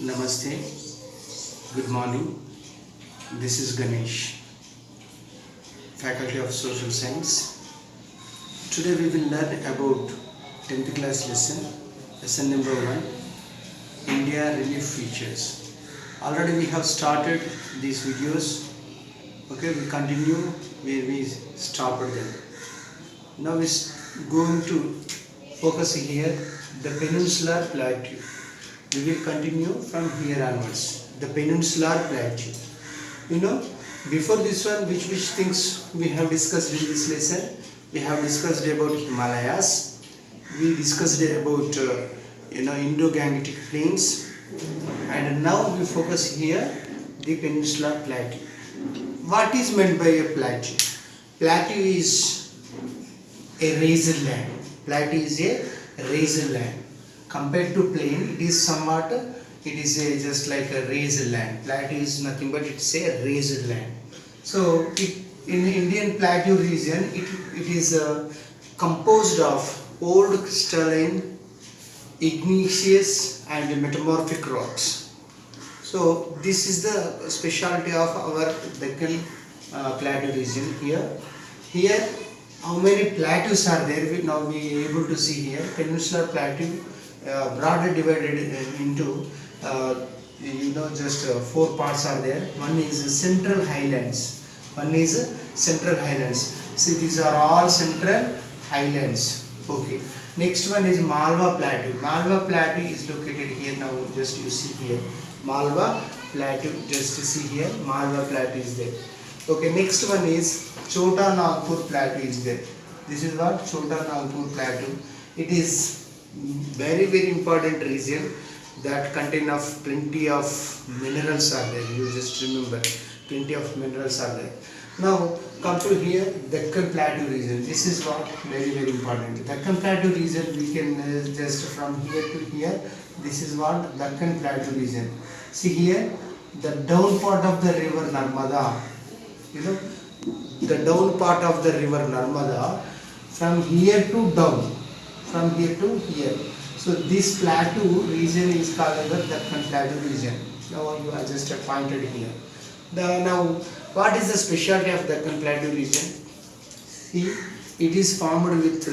Namaste, good morning. This is Ganesh, Faculty of Social Science. Today we will learn about 10th class lesson number 1, India Relief Features. Already we have started these videos. Okay, we continue where we stopped them. Now we are going to focus here the peninsular plateau. We will continue from here onwards. The peninsular plateau. Before this one, which things we have discussed in this lesson? We have discussed about Himalayas. We discussed about Indo-Gangetic plains, and now we focus here the peninsular plateau. What is meant by a plateau? Plateau is a raised land. Plateau is a raised land. Compared to plain, it is somewhat, just like a raised land. Plateau is nothing but it's a raised land. So in Indian plateau region, it is composed of old crystalline, igneous and metamorphic rocks. So this is the specialty of our Deccan plateau region here. Here, how many plateaus are there? Now we are able to see here. Peninsular plateau broadly divided into just 4 parts are there. One is central highlands. See, these are all central highlands. Okay. Next one is Malwa Plateau. Malwa Plateau is located here. Now just you see here. Malwa Plateau. Just see here. Malwa Plateau is there. Okay. Next one is Chota Nagpur Plateau is there. This is what Chota Nagpur Plateau. It is very important region that contain of plenty of minerals are there. You just remember, plenty of minerals are there. Now come to here, Deccan Plateau region. This is what very important. Deccan Plateau region, we can just from here to here. This is what Deccan Plateau region. See here, the down part of the river Narmada. The down part of the river Narmada, from here to down. From here to here. So this plateau region is called the Deccan Plateau region. Now you are just pointed here. Now what is the specialty of Deccan Plateau region? See, it is formed with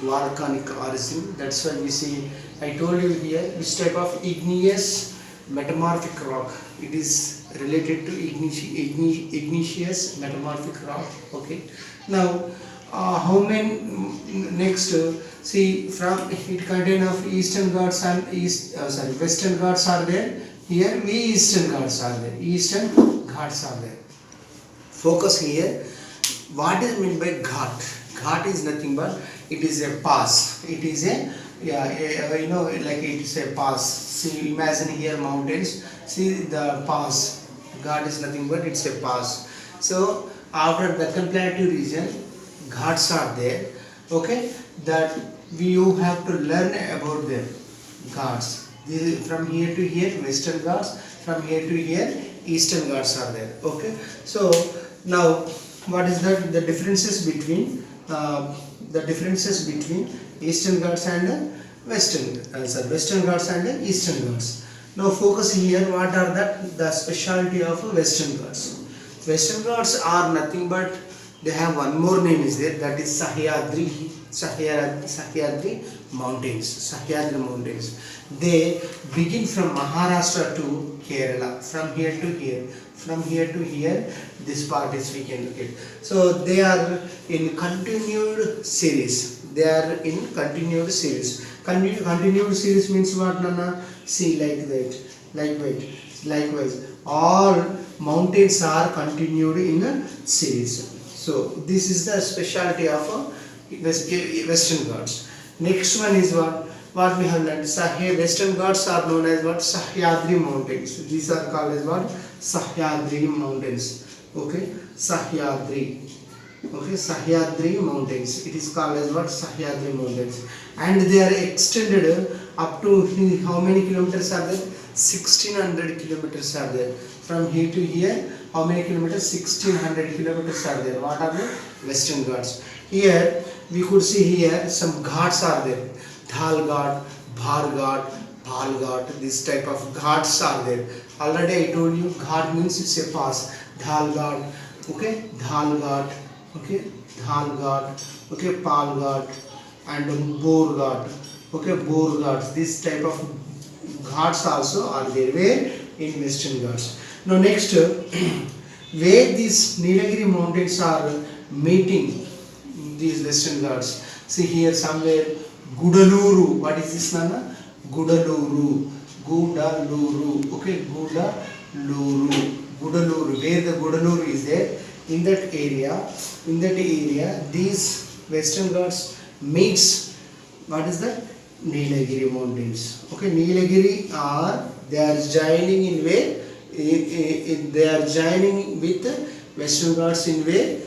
volcanic origin. That's why we see, I told you here, which type of igneous metamorphic rock. It is related to igneous metamorphic rock. Okay. Now how many next? See, from it contain of Eastern Ghats and Western Ghats are there. Here Eastern Ghats are there. Eastern Ghats are there. Focus here. What is meant by Ghat? Ghat is nothing but it is a pass. It is a like it is a pass. See, imagine here mountains. See the pass. Ghat is nothing but it's a pass. So after Deccan Plateau region, Ghats are there. Okay, that you have to learn about them. Ghats. From here to here, Western Ghats. From here to here, Eastern Ghats are there. Okay. So now, what is that? The differences between Eastern Ghats and Western Ghats and Eastern Ghats. Now focus here. What are the specialty of Western Ghats? Western Ghats are nothing but they have one more name is there, that is Sahyadri Mountains. They begin from Maharashtra to Kerala. From here to here, this part is we can look at. So they are in continued series. Continued series means what, Nana? See, like that. Likewise, all mountains are continued in a series. So this is the specialty of Western Ghats. Next one is what we have learned. Western Ghats are known as what? Sahyadri Mountains. These are called as what? Sahyadri Mountains. Okay, Sahyadri Mountains. It is called as what? Sahyadri Mountains. And they are extended up to how many kilometers are there? 1600 kilometers are there. From here to here, how many kilometers? 1600 kilometers are there. What are the Western Ghats? Here we could see here some ghats are there. Dhal Ghat, Bhar Ghat, Dhal Ghat, this type of ghats are there. Already I told you ghat means it's a pass. Dhal Ghat, okay, Dhal Ghat, okay, Dhal Ghat, okay, Pal Ghat and Bor Ghat, okay, Bor Ghats. This type of ghats also are there where in Western Ghats. Now next, where these Nilagiri mountains are meeting these Western Ghats. See here somewhere Gudaluru. What is this, Nana? Gudaluru. Gudaluru. Okay, Gudaluru. Gudaluru. Where the Gudaluru is there, in that area, these Western Ghats meets. What is that? Nilagiri mountains. Okay, Nilagiri they are joining in where? They are joining with Western Ghats in where?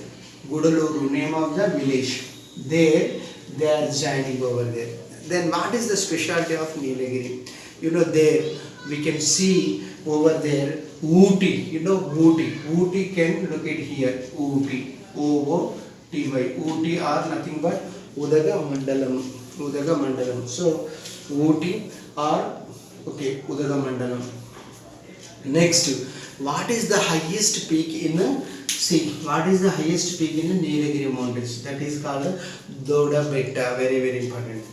Gudaluru, name of the village. There they are joining over there. Then what is the specialty of Nilagiri? You know, there we can see over there Ooty. You know Ooty. Ooty can locate here. Ooty. O-O-T-Y. Ooty are nothing but Udagamandalam. Udagamandalam. So Ooty are okay. Udagamandalam. Next, what is the highest peak in what is the highest peak in the Nilagiri mountains? That is called Doda Betta. Very, very important.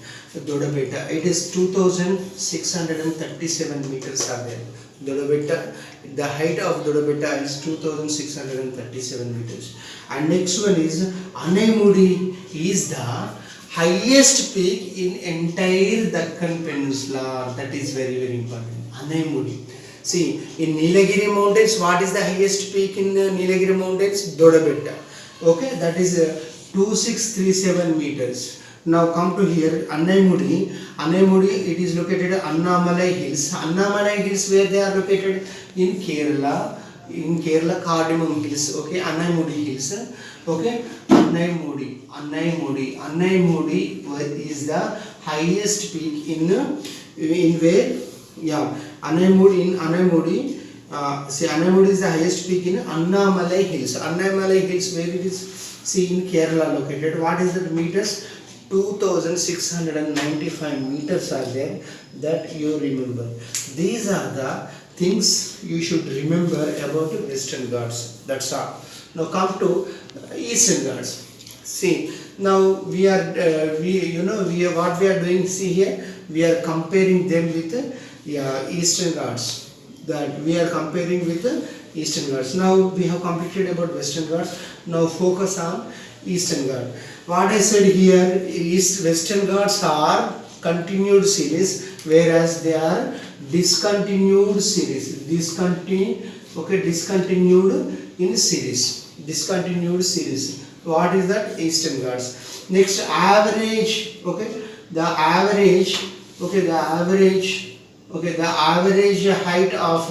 Doda Betta. It is 2637 meters are there. Doda Betta. The height of Doda Betta is 2637 meters. And next one is Anaimudi is the highest peak in entire Deccan Peninsula. That is very, very important. Anaimudi. See, in Nilagiri mountains, what is the highest peak in the Nilagiri mountains? Doda Betta. Okay, that is 2637 meters. Now come to here, Anaimudi. Anaimudi, it is located at Annamalai Hills. Annamalai Hills, where they are located? In Kerala. In Kerala, Cardamom Hills. Okay, Anaimudi Hills. Okay, Anaimudi is the highest peak in where? Yeah, Anaimudi. See, Anaimudi is the highest peak in Annamalai Hills. Annamalai Hills, where it is? See, in Kerala located. What is the meters? 2695 meters are there. That you remember. These are the things you should remember about Western Ghats. That's all. Now come to Eastern Ghats. See, now what we are doing. See here, we are comparing them with Eastern Ghats. That we are comparing with the Eastern Ghats. Now we have completed about Western Ghats. Now focus on Eastern Ghats. What I said here is Western Ghats are continued series, whereas they are discontinued series. Discontinued in series. Discontinued series. What is that? Eastern Ghats. Next, average. Okay, the average height of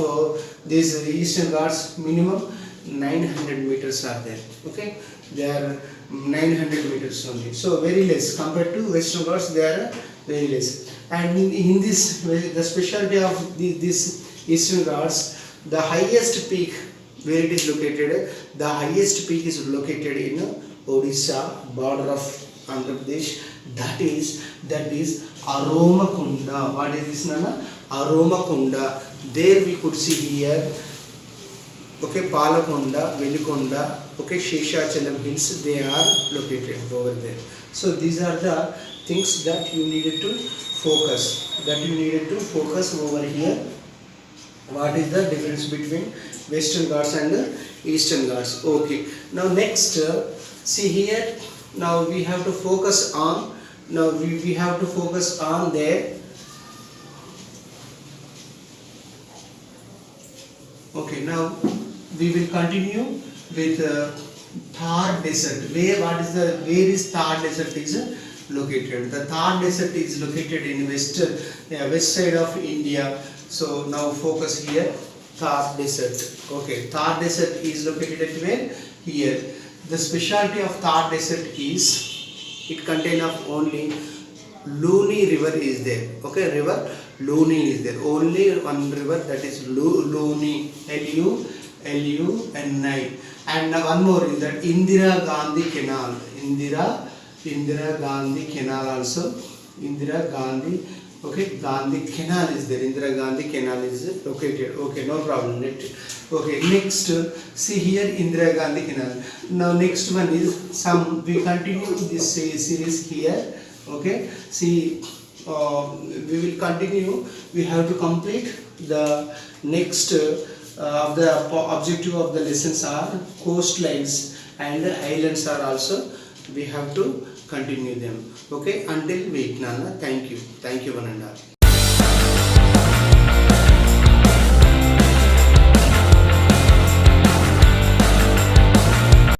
these Eastern Ghats, minimum 900 meters are there. Okay, they are 900 meters only. So very less compared to Western Ghats. They are very less. And in this, the specialty of this Eastern Ghats, the highest peak where it is located, the highest peak is located in Odisha, border of Andhra Pradesh. That is Aromakunda. What is this, Nana? Aromakunda. There we could see here, okay, Palakonda, Velikonda, okay, Sheshachalam Hills, they are located over there. So these are the things that you needed to focus. Over here. What is the difference between Western Ghats and Eastern Ghats? Okay. Now next, see here. Now we have to focus on. Now we have to focus on there. Okay. Now we will continue with Thar Desert. Where is Thar Desert is located? The Thar Desert is located in west side of India. So now focus here, Thar Desert. Okay, Thar Desert is located at where? Here. The specialty of Thar Desert is it contains of only Luni river is there. Okay, river Luni is there. Only one river, that is Luni. Luni. And one more is that Indira Gandhi Canal. Indira Gandhi Canal also. Indira Gandhi Okay, Gandhi Canal is there. Indira Gandhi Canal is located. Okay, no problem. Okay, next, see here Indira Gandhi Canal. Now next one is some. We continue this series here. Okay, see, we will continue. We have to complete the next of the objective of the lessons are coastlines and islands are also. We have to continue them. Okay, until week, Nana. Thank you, one and all.